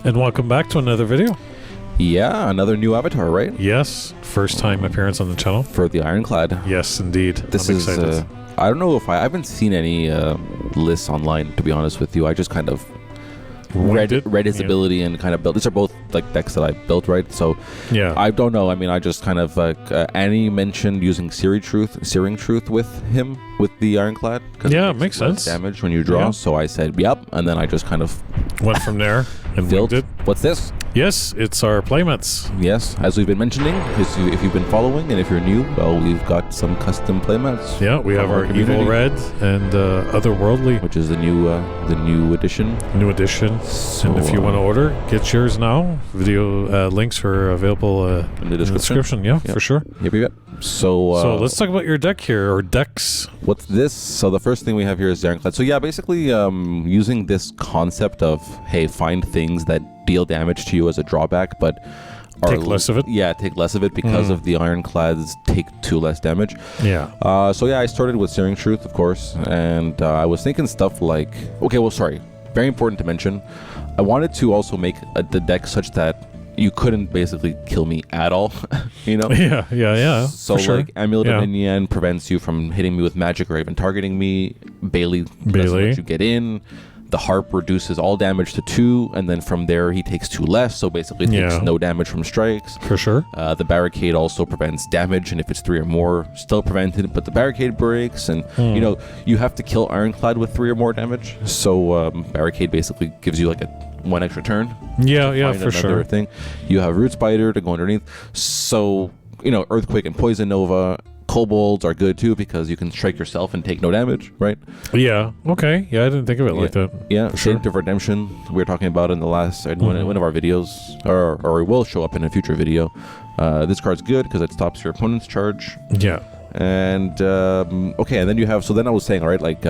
And welcome back to another video. Yeah, another new avatar, right? Yes, first time appearance on the channel. For the Ironclad. Yes, indeed. This I'm is, excited. I don't know if I haven't seen any lists online, to be honest with you. I just kind of read his ability and kind of built. These are both like decks that I built, right? So yeah, I don't know. I mean, I just kind of Annie mentioned using Searing Truth with him with the Ironclad. Yeah, it makes sense. Damage when you draw. Yeah. So I said, yep, and then I just kind of went from there and built it. What's this? Yes, it's our playmats. Yes, as we've been mentioning, if you've been following, and if you're new, well, we've got some custom playmats. Yeah, we have our Evil Red and Otherworldly, which is the new edition. New edition. So, and if you want to order, get yours now. Video links are available in the description. Yeah, for sure. Yep. So let's talk about your deck here, or decks. What's this? So the first thing we have here is Ironclad. So yeah, basically using this concept of, hey, find things that deal damage to you as a drawback, but take less of it. Yeah, take less of it because of the Ironclads take 2 less damage. Yeah. So yeah, I started with Searing Truth, of course, and I was thinking stuff like, okay, well, sorry, very important to mention, I wanted to also make the deck such that you couldn't basically kill me at all, you know? Yeah. So like Amulet of Inyan prevents you from hitting me with magic or even targeting me. Bailey doesn't let you get in. The Harp reduces all damage to 2, and then from there he takes 2 less, so basically takes no damage from strikes. For sure. The Barricade also prevents damage, and if it's 3 or more, still prevented, but the Barricade breaks, and you know, you have to kill Ironclad with 3 or more damage, so Barricade basically gives you like a 1 extra turn. Yeah, for sure. Thing. You have Root Spider to go underneath, so, you know, Earthquake and Poison Nova. Kobolds are good too because you can strike yourself and take no damage, right? Yeah. Okay. Yeah, I didn't think of it like that. Yeah. Saint of Redemption we were talking about in the last one of our videos, or it will show up in a future video. This card's good because it stops your opponent's charge. Yeah. And okay, and then you have. So then I was saying, all right, like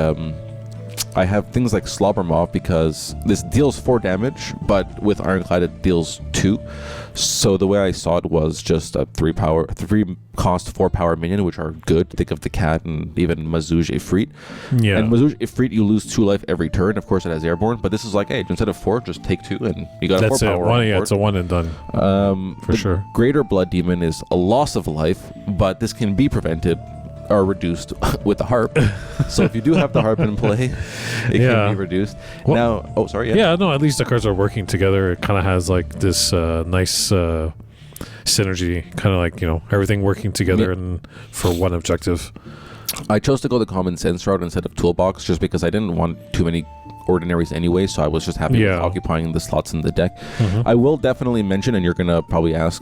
I have things like Slobbermoth because this deals 4 damage, but with Ironclad it deals 2. So the way I saw it was just a 3 cost 4 power minion, which are good. Think of the cat and even Mazouj Ifrit. Yeah. And Mazouj Ifrit, you lose 2 life every turn. Of course, it has Airborne, but this is like, hey, instead of 4, just take 2, and you got a 4 power. Yeah, it's a 1 and done. For sure. Greater Blood Demon is a loss of life, but this can be prevented or reduced with the Harp. So if you do have the Harp in play, it can be reduced. Well, now, no, at least the cards are working together. It kind of has like this nice synergy, kind of like, you know, everything working together and for one objective. I chose to go the common sense route instead of toolbox just because I didn't want too many ordinaries anyway, so I was just happy with occupying the slots in the deck. I will definitely mention, and you're gonna probably ask,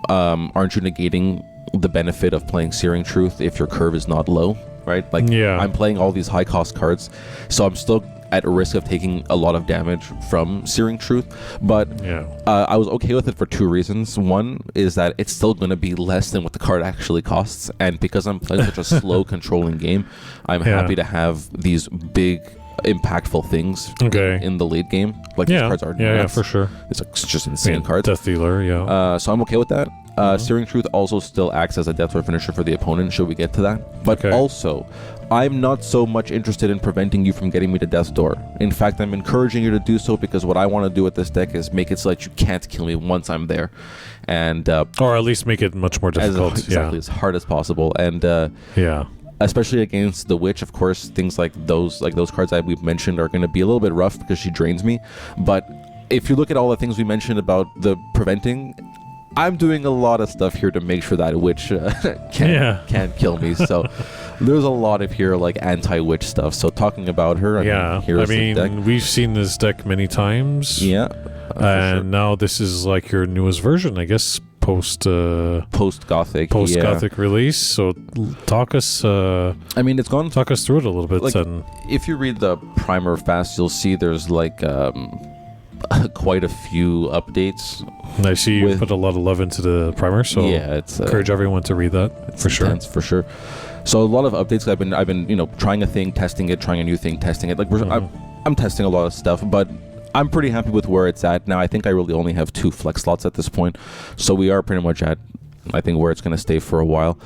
aren't you negating the benefit of playing Searing Truth if your curve is not low, right? Like, I'm playing all these high cost cards, so I'm still at risk of taking a lot of damage from Searing Truth, but I was okay with it for 2 reasons. One is that it's still going to be less than what the card actually costs, and because I'm playing such a slow controlling game, I'm happy to have these big impactful things in the late game. Like, these cards are nuts. For sure. It's like just insane cards. Death Dealer, so I'm okay with that. Searing Truth also still acts as a death or finisher for the opponent, should we get to that. But also, I'm not so much interested in preventing you from getting me to Death's Door. In fact, I'm encouraging you to do so because what I want to do with this deck is make it so that you can't kill me once I'm there. And or at least make it much more difficult. As hard as possible. And especially against the Witch, of course, things like those cards that we've mentioned are going to be a little bit rough because she drains me. But if you look at all the things we mentioned about the preventing, I'm doing a lot of stuff here to make sure that Witch can't kill me. So there's a lot of here like anti-Witch stuff. So talking about her, I mean, we've seen this deck many times. Yeah, and now this is like your newest version, I guess, post Gothic release. So talk us. Talk us through it a little bit. Like, if you read the primer fast, you'll see there's like quite a few updates. I see you put a lot of love into the primer, so it's encourage everyone to read that for sure. For sure. So a lot of updates. I've been trying a thing, testing it, trying a new thing, testing it. Like I'm testing a lot of stuff, but I'm pretty happy with where it's at now. I think I really only have 2 flex slots at this point, so we are pretty much at, I think, where it's going to stay for a while.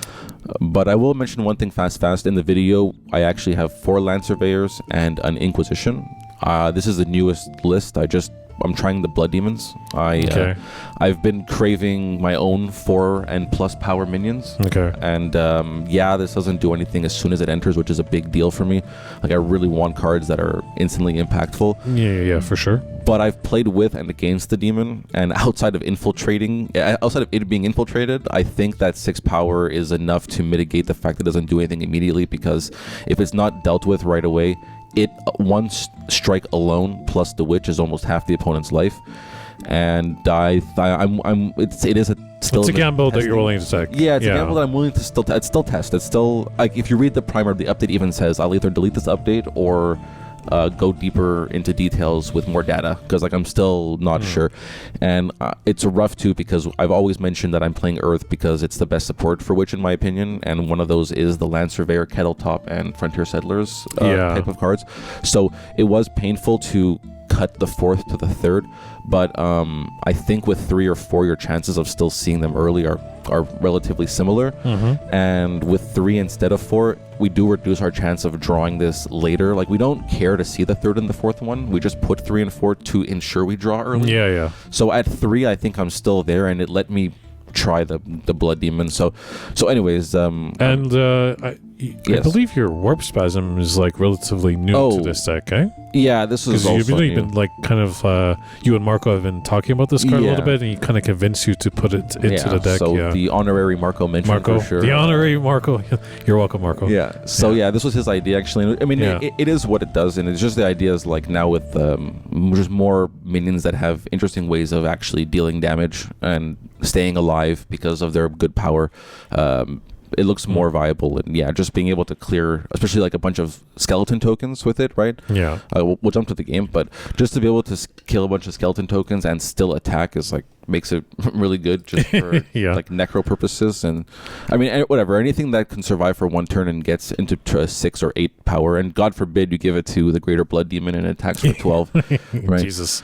But I will mention one thing fast. In the video, I actually have 4 Land Surveyors and an Inquisition. This is the newest list. I just I'm trying the Blood Demons. I've been craving my own 4 and plus power minions. Okay. And this doesn't do anything as soon as it enters, which is a big deal for me. Like, I really want cards that are instantly impactful. Yeah, for sure. But I've played with and against the demon, and outside of it being infiltrated, I think that 6 power is enough to mitigate the fact that it doesn't do anything immediately, because if it's not dealt with right away, it one strike alone plus the witch is almost half the opponent's life. And it's a gamble that you're willing to take. Yeah, it's a gamble that I'm willing to still test. It's still, like, if you read the primer, the update even says I'll either delete this update or go deeper into details with more data, because like I'm still not sure. And it's rough too, because I've always mentioned that I'm playing Earth because it's the best support for Witch in my opinion, and one of those is the Land Surveyor, Kettletop, and Frontier Settlers type of cards. So it was painful to cut the 4th to the 3rd, but I think with 3 or 4 your chances of still seeing them early are relatively similar. And with 3 instead of 4, we do reduce our chance of drawing this later. Like, we don't care to see the 3rd and the 4th one, we just put 3 and 4 to ensure we draw early. So at 3 I think I'm still there, and it let me try the Blood Demon. So anyways, I believe your Warp Spasm is like relatively new to this deck, eh? Yeah, this is also because you've been like kind of you and Marco have been talking about this card a little bit, and he kind of convinced you to put it into the deck. So the honorary Marco mentioned for sure. The honorary Marco. You're welcome, Marco. Yeah. So this was his idea actually. I mean, it is what it does, and it's just the idea is like now with just more minions that have interesting ways of actually dealing damage and staying alive because of their good power. It looks more viable, and just being able to clear, especially like a bunch of skeleton tokens with it, right? We'll jump to the game, but just to be able to kill a bunch of skeleton tokens and still attack is like makes it really good just for like necro purposes. And I mean, whatever, anything that can survive for 1 turn and gets into a 6 or 8 power, and God forbid you give it to the Greater Blood Demon and it attacks for 12, right? Jesus.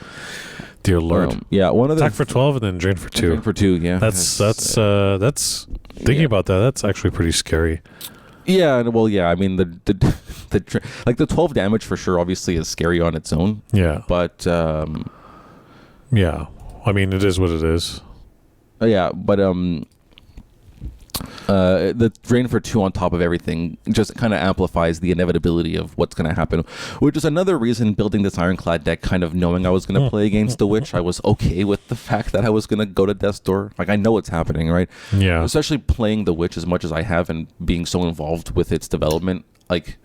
Dear Lord. One of the attack for 12 and then drain for 2. Drain for 2, yeah. That's thinking about that. That's actually pretty scary. Yeah, well, I mean the like the 12 damage for sure obviously is scary on its own. Yeah. But I mean it is what it is. But the drain for 2 on top of everything just kind of amplifies the inevitability of what's going to happen, which is another reason building this Ironclad deck, kind of knowing I was going to play against the Witch, I was okay with the fact that I was going to go to Death's Door. Like, I know it's happening, right? Yeah. Especially playing the Witch as much as I have and being so involved with its development. Like,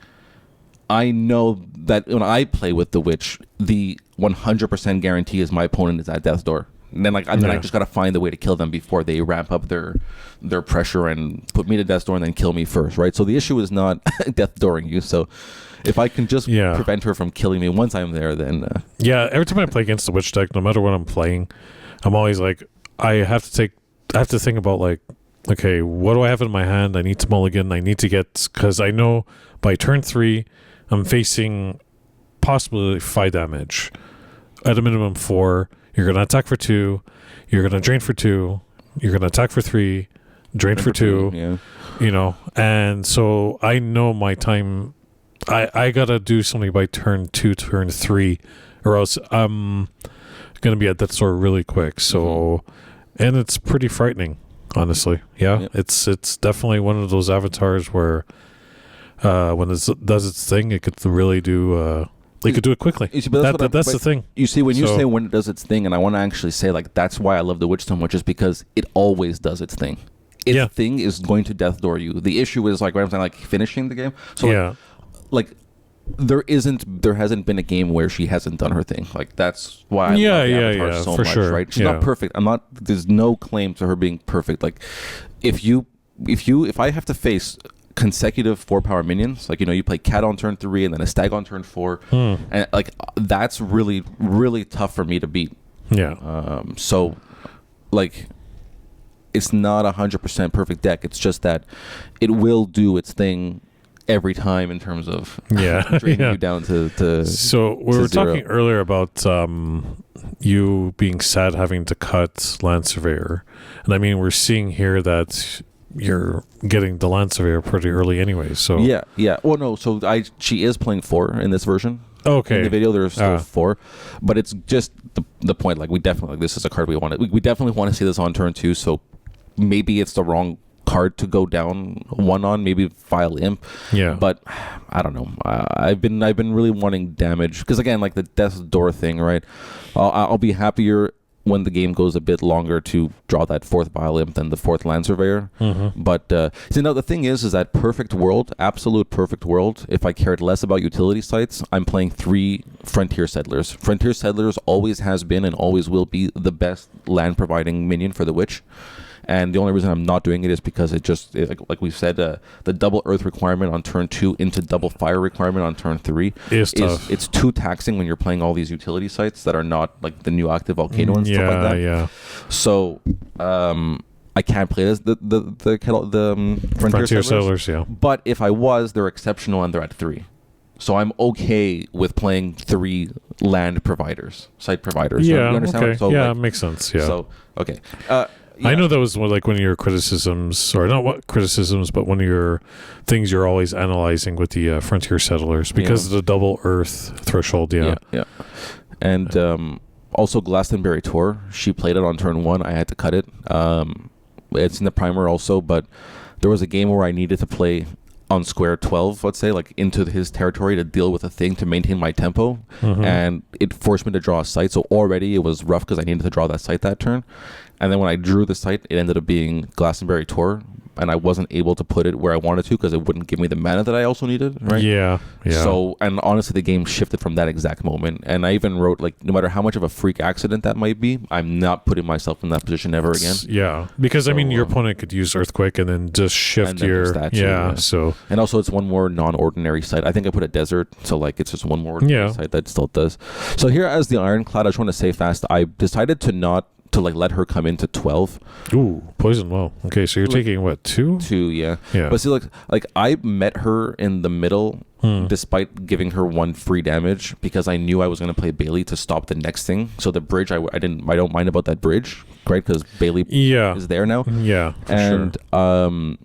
I know that when I play with the Witch, the 100% guarantee is my opponent is at Death's Door. And then I just gotta find a way to kill them before they ramp up their pressure and put me to Death's Door and then kill me first, right? So the issue is not Death Dooring you. So if I can just prevent her from killing me once I'm there, then every time I play against the Witch deck, no matter what I'm playing, I'm always like, I have to think about like, okay, what do I have in my hand? I need to mulligan. I need to get, because I know by turn 3 I'm facing possibly 5 damage, at a minimum 4. You're going to attack for 2. You're going to drain for 2. You're going to attack for 3. Drain for 2. You know, and so I know my time. I got to do something by turn 2, turn 3, or else I'm going to be at that store really quick. So, and it's pretty frightening, honestly. It's definitely one of those avatars where when it does its thing, it could really do... They could do it quickly. You see, that's the thing. You see, when you say when it does its thing, and I want to actually say, like, that's why I love the Witch so much, is because it always does its thing. Its thing is going to Death Door you. The issue is, like, what I'm saying, like, finishing the game. So, like there hasn't been a game where she hasn't done her thing. Like, that's why I love the Avatar so much, sure. right? She's not perfect. There's no claim to her being perfect. Like, if I have to face consecutive 4-power minions, like, you play cat on turn 3 and then a stag on turn 4, and like that's really, really tough for me to beat. So like, it's not 100% perfect deck. It's just that it will do its thing every time in terms of draining you down to so we were talking earlier about you being sad having to cut Land Surveyor, and I mean, we're seeing here that you're getting the Land Surveyor pretty early anyway, so well, no, so she is playing 4 in this version, In the video, there's still 4, but it's just the point. Like, we definitely, like, this is a card we wanted. We definitely want to see this on turn 2. So maybe it's the wrong card to go down 1 on. Maybe file imp. Yeah. But I don't know. I've been really wanting damage because, again, like the Death's Door thing, right? I'll be happier when the game goes a bit longer to draw that 4th Vile Imp than the 4th Land Surveyor. But see, now the thing is that perfect world, absolute perfect world, if I cared less about utility sites, I'm playing 3 Frontier Settlers. Frontier Settlers always has been and always will be the best land providing minion for the Witch. And the only reason I'm not doing it is because like we said, the double Earth requirement on turn 2 into double Fire requirement on turn 3 is tough. It's too taxing when you're playing all these utility sites that are not like the new active Volcano and stuff like that. Yeah. So I can't play this the Frontier Settlers. Yeah. But if I was, they're exceptional and they're at 3. So I'm okay with playing 3 land providers, site providers. Yeah. You understand? Okay. So, yeah, it makes sense. Yeah. So okay. I know that was one of your criticisms, or not what criticisms, but one of your things you're always analyzing with the Frontier Settlers because of the double Earth threshold. Yeah. And also Glastonbury Tour, she played it on turn 1. I had to cut it. It's in the primer also, but there was a game where I needed to play on square 12, let's say, like into his territory to deal with a thing to maintain my tempo, and it forced me to draw a site. So already it was rough because I needed to draw that site that turn. And then when I drew the site, it ended up being Glastonbury Tour, and I wasn't able to put it where I wanted to because it wouldn't give me the mana that I also needed, right? Yeah. So, and honestly, the game shifted from that exact moment. And I even wrote, like, no matter how much of a freak accident that might be, I'm not putting myself in that position ever again. Yeah, because, so, I mean, your opponent could use Earthquake and then just shift your... Statue, yeah, so... And also, it's one more non-ordinary site. I think I put a desert, so, like, it's just one more ordinary site that still does. So here, as the Ironclad, I just want to say fast, I decided to not let her come into 12. Ooh, poison. Well, okay, so you're taking what, 2? 2, yeah. But see, like I met her in the middle, despite giving her 1 free damage, because I knew I was going to play Bailey to stop the next thing. So the bridge, I don't mind about that bridge, right? Because Bailey is there now. Yeah, for sure.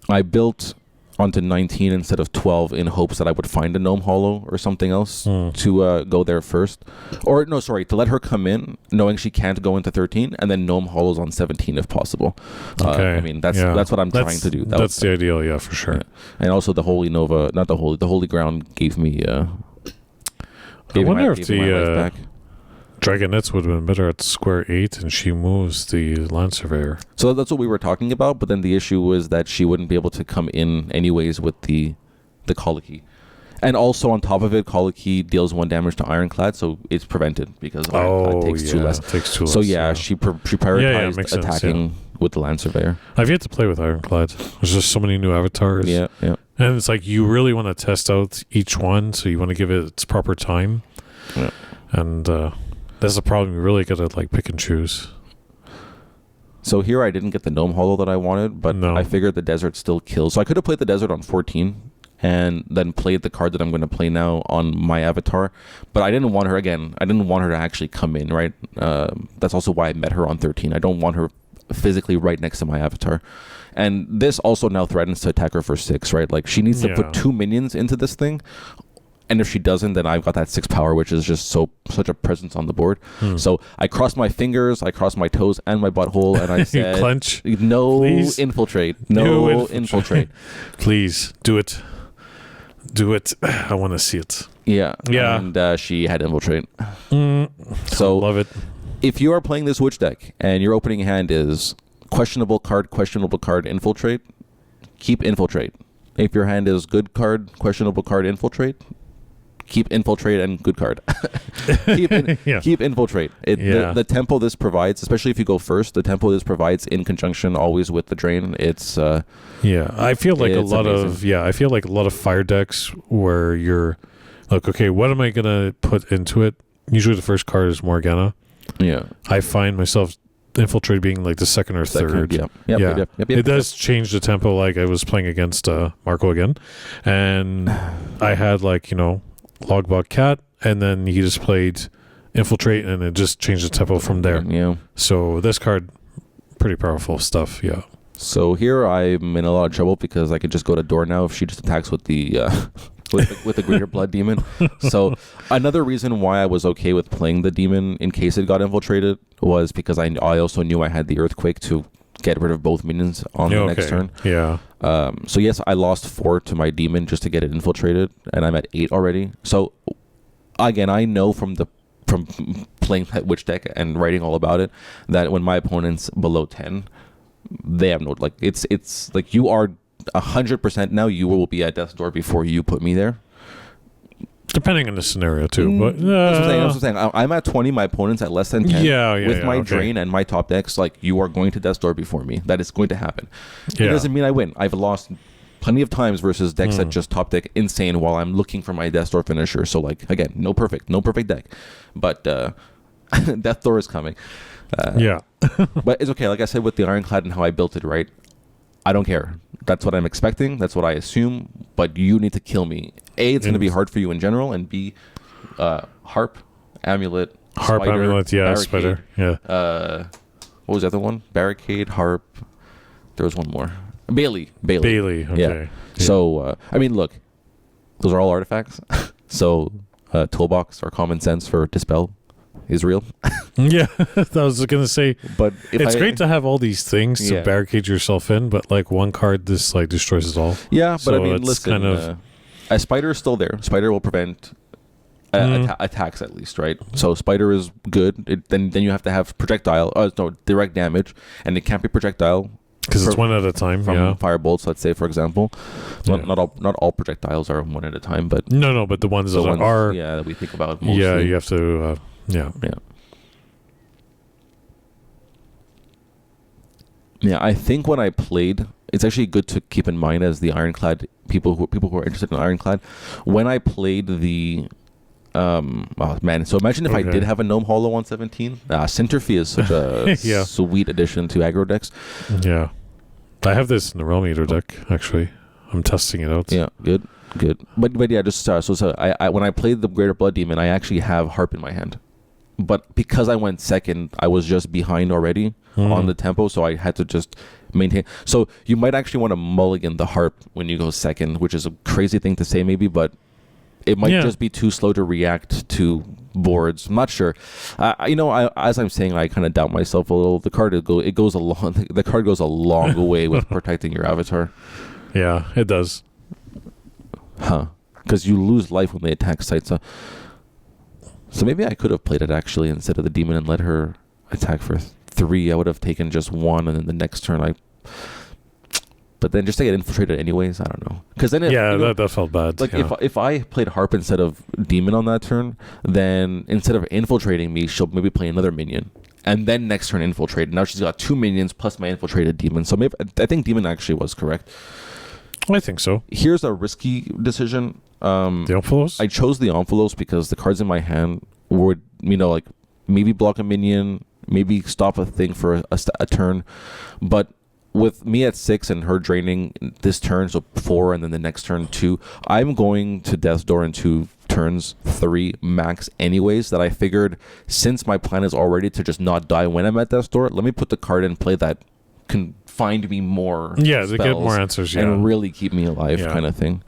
I built onto 19 instead of 12 in hopes that I would find a Gnome Hollow or something else to go there first. Or, no, sorry, to let her come in knowing she can't go into 13 and then Gnome Hollows on 17 if possible. Okay. I mean, that's what I'm trying to do. That's the ideal, yeah, for sure. Yeah. And also the Holy Nova, the Holy Ground gave me... I wonder if the Dragonets would have been better at square 8 and she moves the Land Surveyor. So that's what we were talking about, but then the issue was that she wouldn't be able to come in anyways with the Colicky. And also on top of it, Colicky deals 1 damage to Ironclad, so it's prevented because Ironclad takes 2 less. So she prioritized attacking with the Land Surveyor. I've yet to play with Ironclad. There's just so many new avatars. Yeah. And it's like you really want to test out each one, so you want to give it its proper time. Yeah. And that's the problem. You really got to like pick and choose. So here I didn't get the Gnome Hollow that I wanted, but I figured the desert still kills. So I could have played the desert on 14 and then played the card that I'm going to play now on my avatar. But I didn't want her, again, I didn't want her to actually come in, right? That's also why I met her on 13. I don't want her physically right next to my avatar. And this also now threatens to attack her for 6, right? Like she needs to put 2 minions into this thing. And if she doesn't, then I've got that 6 power, which is just such a presence on the board. So I crossed my fingers, I crossed my toes and my butthole, and I said, clench. No, please. Infiltrate. No infiltrate. Please, do it. Do it. I want to see it. Yeah. And she had infiltrate. So love it. If you are playing this Witch deck and your opening hand is questionable card, infiltrate, keep infiltrate. If your hand is good card, questionable card, infiltrate, keep infiltrate and good card. keep infiltrate. The tempo this provides, especially if you go first, the tempo this provides in conjunction always with the drain. It's I feel like a lot of fire decks where you're like, okay, what am I gonna put into it? Usually the first card is Morgana. Yeah. I find myself infiltrate being like the second or third. It does change the tempo. Like I was playing against Marco again, and I had Logbog Cat, and then he just played infiltrate, and it just changed the tempo from there. Yeah. So this card, pretty powerful stuff. Yeah. So here I'm in a lot of trouble because I could just go to door now if she just attacks with the with the Greater Blood Demon. So another reason why I was okay with playing the demon in case it got infiltrated was because I also knew I had the Earthquake to get rid of both minions on the next turn. Yeah. So yes, I lost 4 to my demon just to get it infiltrated, and I'm at 8 already. So again, I know from playing that witch deck and writing all about it that when my opponent's below 10, they have no, like, it's like you are 100% now. You will be at death's door before you put me there. Depending on the scenario too, but that's what I'm saying. I'm at 20. My opponent's at less than 10. With my drain and my top decks, like, you are going to death's door before me. That is going to happen. It doesn't mean I win. I've lost plenty of times versus decks that just top deck insane while I'm looking for my death's door finisher. So, like, again, no perfect deck, but death door is coming. But it's okay. Like I said, with the Ironclad and how I built it, right? I don't care. That's what I'm expecting. That's what I assume. But you need to kill me. A, it's going to be hard for you in general, and B, Harp, Amulet, Spider, Amulet, Barricade, Spider, what was the other one? Barricade, Harp. There was one more. Bailey. Okay. Yeah. So, I mean, look, those are all artifacts. So, Toolbox or Common Sense for Dispel is real. Yeah, I was going to say, but it's great to have all these things to barricade yourself in, but like one card, this like destroys it all. Yeah, so but I mean, listen, a Spider is still there. Spider will prevent attacks at least, right? So Spider is good. Then you have to have projectile, direct damage, and it can't be projectile because it's one at a time from firebolts. Let's say, for example, not all projectiles are one at a time, but but the ones that are that we think about mostly. Yeah, you have to. Yeah, I think when I played, it's actually good to keep in mind as the Ironclad people who are interested in Ironclad. When I played the, so imagine if I did have a Gnome Hollow on 17. Centerfee is such a sweet addition to aggro decks. Yeah, I have this in the Realm Eater deck actually. I'm testing it out. Yeah, good. But yeah, just so I when I played the Greater Blood Demon, I actually have Harp in my hand. But because I went second, I was just behind already on the tempo, so I had to just maintain. So you might actually want to mulligan the Harp when you go second, which is a crazy thing to say maybe, but it might just be too slow to react to boards. I'm not sure. As I'm saying, I kind of doubt myself a little. The card goes a long way with protecting your avatar. Yeah, it does. Because you lose life when they attack sites. So maybe I could have played it actually instead of the demon and let her attack for 3. I would have taken just 1, and then the next turn But then just to get infiltrated anyways, I don't know. Because then that felt bad. Like if I played Harp instead of demon on that turn, then instead of infiltrating me, she'll maybe play another minion, and then next turn infiltrate. Now she's got 2 minions plus my infiltrated demon. So maybe I think demon actually was correct. I think so. Here's a risky decision. The Omphalos? I chose the Omphalos because the cards in my hand would, like maybe block a minion, maybe stop a thing for a turn. But with me at 6 and her draining this turn, so 4, and then the next turn 2, I'm going to Death's Door in 2 turns, 3 max anyways, that I figured since my plan is already to just not die when I'm at Death's Door, let me put the card in play that can find me more to get more answers and really keep me alive kind of thing.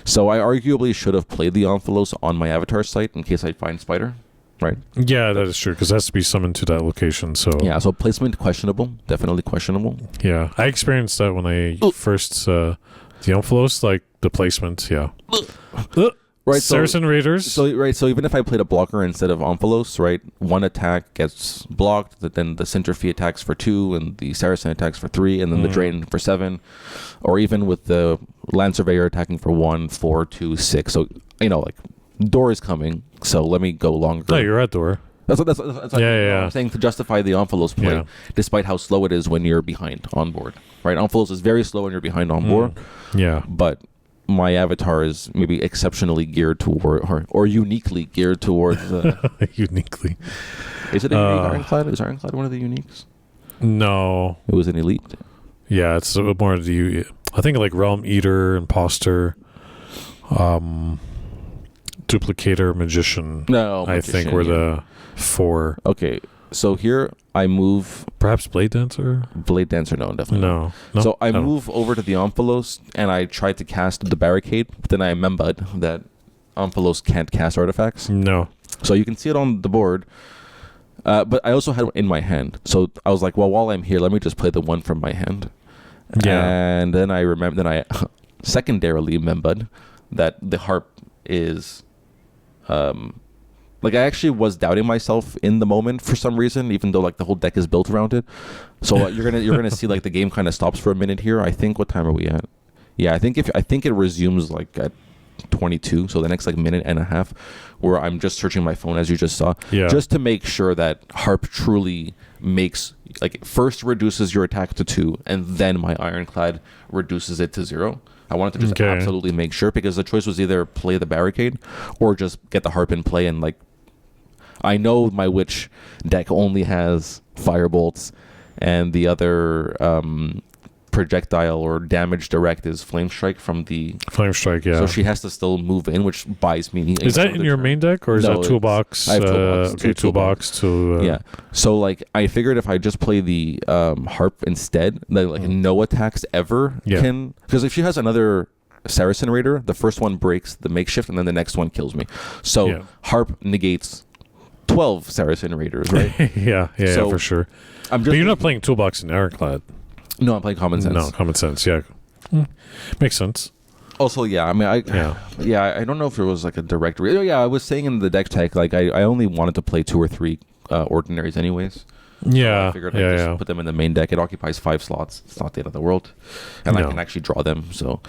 So I arguably should have played the Omphalos on my avatar site in case I find Spider, right? Yeah, that is true, because it has to be summoned to that location. So so placement questionable, definitely questionable. Yeah, I experienced that when I first the Omphalos, like the placement. Right, Saracen Raiders. So even if I played a blocker instead of Omphalos, right, 1 attack gets blocked, then the Centerfee attacks for 2, and the Saracen attacks for 3, and then the Drain for 7, or even with the Land Surveyor attacking for 1, 4, 2, 6. So like door is coming. So let me go longer. No, you're at door. That's I'm saying, to justify the Omphalos play, despite how slow it is when you're behind on board. Right, Omphalos is very slow when you're behind on board. Yeah, but my avatar is maybe exceptionally geared toward or uniquely geared towards uniquely. Is it an Ironclad? Is Ironclad one of the uniques? No, it was an elite. Yeah, it's more of the, I think, like Realm Eater, Imposter, Duplicator, Magician. No, I think were the 4. Okay, So here I move Perhaps Blade Dancer? Blade Dancer. No, definitely not. No. So I move over to the Omphalos and I try to cast the Barricade, but then I remembered that Omphalos can't cast artifacts. No. So you can see it on the board. But I also had it in my hand. So I was like, well, while I'm here, let me just play the one from my hand. Yeah. And then I secondarily remembered that the harp is... like I actually was doubting myself in the moment for some reason, even though like the whole deck is built around it. So you're gonna see like the game kind of stops for a minute here. I think what time are we at? Yeah, I think it resumes like at 22, so the next like minute and a half, where I'm just searching my phone as you just saw, just to make sure that harp truly makes like first reduces your attack to 2, and then my Ironclad reduces it to 0. I wanted to just absolutely make sure, because the choice was either play the Barricade or just get the harp in play. And like, I know my witch deck only has Firebolts, and the other projectile or damage direct is Flame Strike from the Flame Strike. Yeah. So she has to still move in, which buys me. Is that in your main deck, or is that Toolbox? I have Toolbox. Okay, Toolbox. Yeah. So like, I figured if I just play the harp instead, then like no attacks ever can, because if she has another Saracen Raider, the first one breaks the makeshift, and then the next one kills me. So harp negates 12 Saracen Raiders, right? yeah, so for sure. But you're not playing Toolbox in Ironclad. No, I'm playing Common Sense. No, Common Sense, yeah. Makes sense. Also, yeah, I mean, I don't know if there was like a direct... Yeah, I was saying in the deck tech, like, I only wanted to play 2 or 3 ordinaries anyways. Yeah, so I figured I'd just put them in the main deck. It occupies 5 slots. It's not the end of the world. And I can actually draw them, so...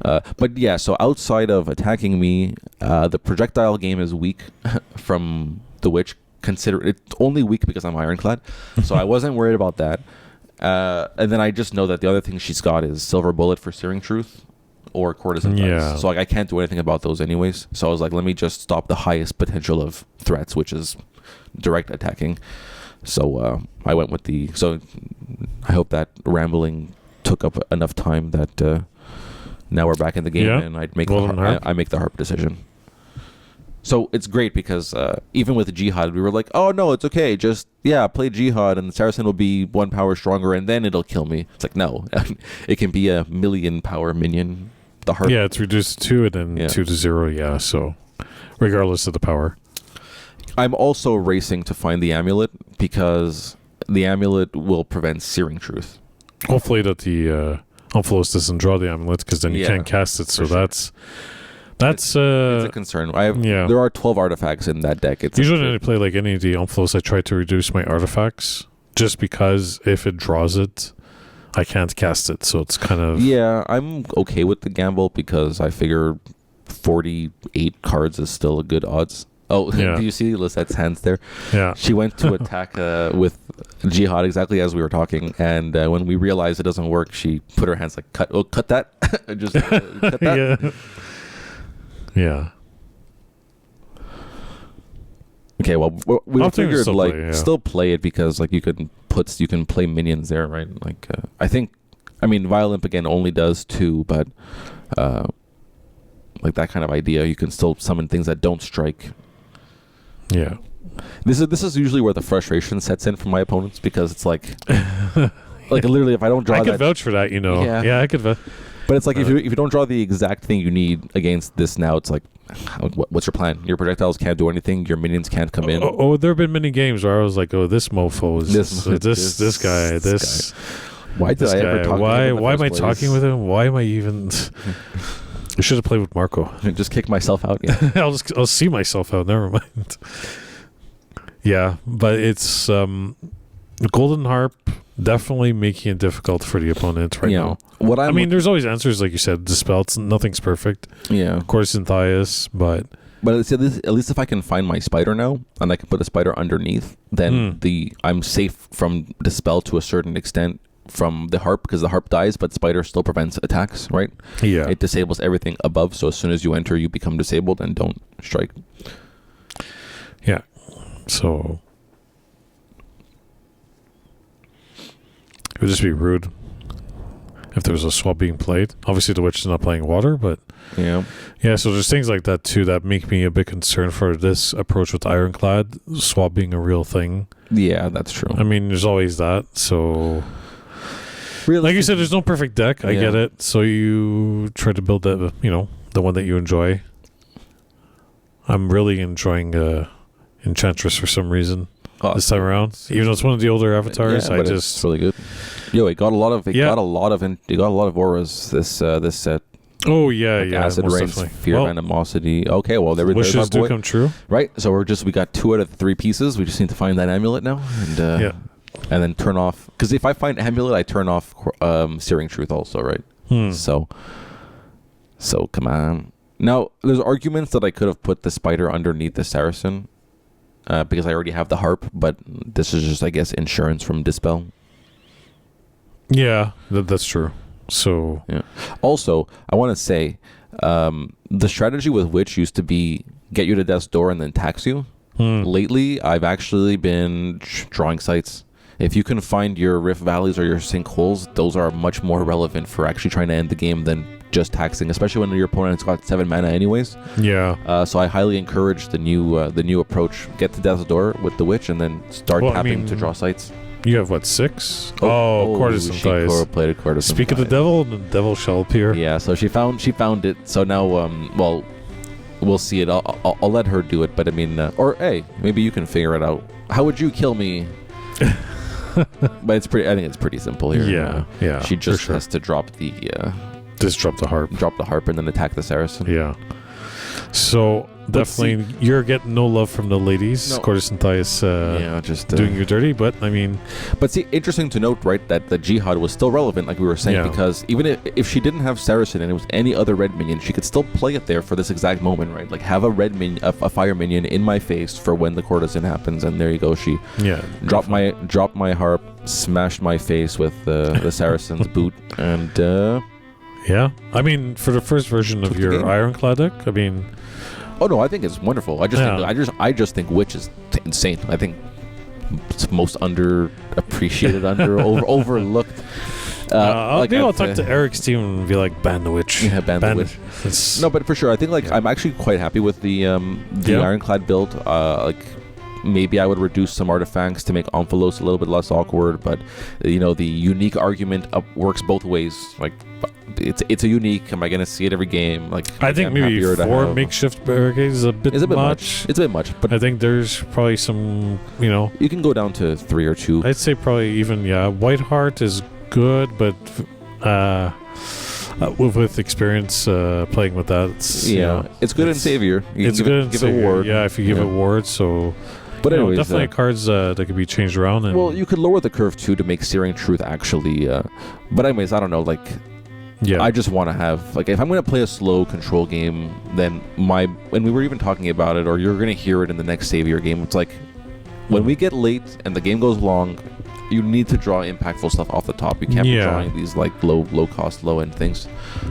but yeah, so outside of attacking me, the projectile game is weak from the Witch. Consider it's only weak because I'm Ironclad, so I wasn't worried about that. And then I just know that the other thing she's got is Silver Bullet for Searing Truth or Courtesan Dice. So like, I can't do anything about those anyways. So I was like, let me just stop the highest potential of threats, which is direct attacking. So I went with the... So I hope that rambling took up enough time that now we're back in the game and I make the harp decision. So it's great because even with Jihad, we were like, oh, no, it's okay. Just, play Jihad and Saracen will be 1 power stronger and then it'll kill me. It's like, no. It can be a 1,000,000 power minion. The harp. Yeah, it's reduced to 2 and then 2 to 0, so regardless of the power. I'm also racing to find the amulet because the amulet will prevent Searing Truth. Hopefully that the Omphalos doesn't draw the amulet, because then you can't cast it, so that's it's a concern. There are 12 artifacts in that deck. Usually when I play like any of the Omphalos, I try to reduce my artifacts, just because if it draws it, I can't cast it. So it's kind of... Yeah, I'm okay with the gamble because I figure 48 cards is still a good odds. Oh, do you see Lisette's hands there? Yeah. She went to attack with Jihad exactly as we were talking, and when we realized it doesn't work, she put her hands like, cut that. Just cut that. Yeah. Okay, well, we figured still play it because like you can play minions there, right? Like I mean Violent again only does 2, but like that kind of idea, you can still summon things that don't strike. Yeah. This is usually where the frustration sets in for my opponents, because it's like like literally if I don't draw I could vouch for that, Yeah, I could vouch. But it's like if you don't draw the exact thing you need against this now, it's like, what's your plan? Your projectiles can't do anything. Your minions can't come in. Oh, there have been many games where I was like, oh, this mofo is this guy. Why did I ever talk to him? Why am I talking with him? Why am I even... I should have played with Marco. Just kick myself out. Yeah. I'll see myself out. Never mind. Yeah, but it's Golden Harp definitely making it difficult for the opponent right now. I mean, there's always answers, like you said. Dispel, nothing's perfect. Yeah, of course, Cynthias, but at least if I can find my spider now and I can put a spider underneath, then I'm safe from Dispel to a certain extent from the harp, because the harp dies, but spider still prevents attacks, right? Yeah, it disables everything above. So as soon as you enter, you become disabled and don't strike. Yeah, so it would just be rude if there was a swap being played. Obviously, the witch is not playing water, but yeah. So there's things like that too that make me a bit concerned for this approach with Ironclad, swap being a real thing. Yeah, that's true. I mean, there's always that. So, like you said, there's no perfect deck. I get it. So you try to build that, the one that you enjoy. I'm really enjoying Enchantress for some reason this time around. Even though it's one of the older avatars, it's really good. Yo, it got a lot of auras this set. Oh yeah, Acid Rain, Fear of Animosity. Okay, well wishes do come true. Right, so we got 2 out of the 3 pieces. We just need to find that amulet now, and then turn off. Because if I find amulet, I turn off Searing Truth also, right? So come on. Now there's arguments that I could have put the spider underneath the Saracen, because I already have the harp. But this is just, I guess, insurance from Dispel. Yeah, that's true. So also, I want to say the strategy with Witch used to be get you to death's door and then tax you. Lately, I've actually been drawing sites. If you can find your Rift Valleys or your sinkholes, those are much more relevant for actually trying to end the game than just taxing, especially when your opponent's got 7 mana anyways. Yeah. So I highly encourage the new approach. Get to death's door with the Witch and then start tapping to draw sites. You have what, 6? Courtesan Thighs. Speak of the devil, and the devil shall appear. Yeah, so she found it. So now, we'll see it. I'll let her do it. But I mean, or hey, maybe you can figure it out. How would you kill me? But it's pretty. I think it's pretty simple here. Yeah. She just has to drop the. Just drop the harp. Drop the harp and then attack the Saracen. Yeah. So definitely, you're getting no love from the ladies. Courtesan Thighs, just doing you dirty. But I mean, see, interesting to note, right, that the Jihad was still relevant, like we were saying, because even if she didn't have Saracen and it was any other red minion, she could still play it there for this exact moment, right? Like have a red minion, a fire minion in my face for when the courtesan happens, and there you go. She dropped my harp, smashed my face with the Saracen's boot, and I mean, for the first version of your Ironclad deck, I mean. Oh no, I think it's wonderful. I just think Witch is insane. I think it's most underappreciated, overlooked. I'll talk to Eric's team and be like, ban the Witch. Yeah, ban the Witch. No, but for sure, I think I'm actually quite happy with the Ironclad build. Maybe I would reduce some artifacts to make Omphalos a little bit less awkward, but the unique argument works both ways. Like, it's a unique. Am I going to see it every game? Like, I think maybe 4 makeshift barricades is a bit much. It's a bit much, but I think there's probably some. You can go down to 3 or 2. I'd say probably even Whiteheart is good, but with experience playing with that, it's good in Savior. It's good in Savior. Ward. Yeah, if you give it ward, so. But anyways, definitely cards that could be changed around. And you could lower the curve too to make Searing Truth actually. But anyways, I don't know. I just want to have if I'm going to play a slow control game, then and we were even talking about it, or you're going to hear it in the next Savior game. It's like when we get late and the game goes long, you need to draw impactful stuff off the top. You can't be drawing these low cost, low end things.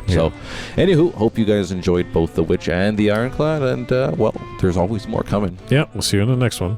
So, anywho, hope you guys enjoyed both the Witch and the Ironclad, and there's always more coming. Yeah, we'll see you in the next one.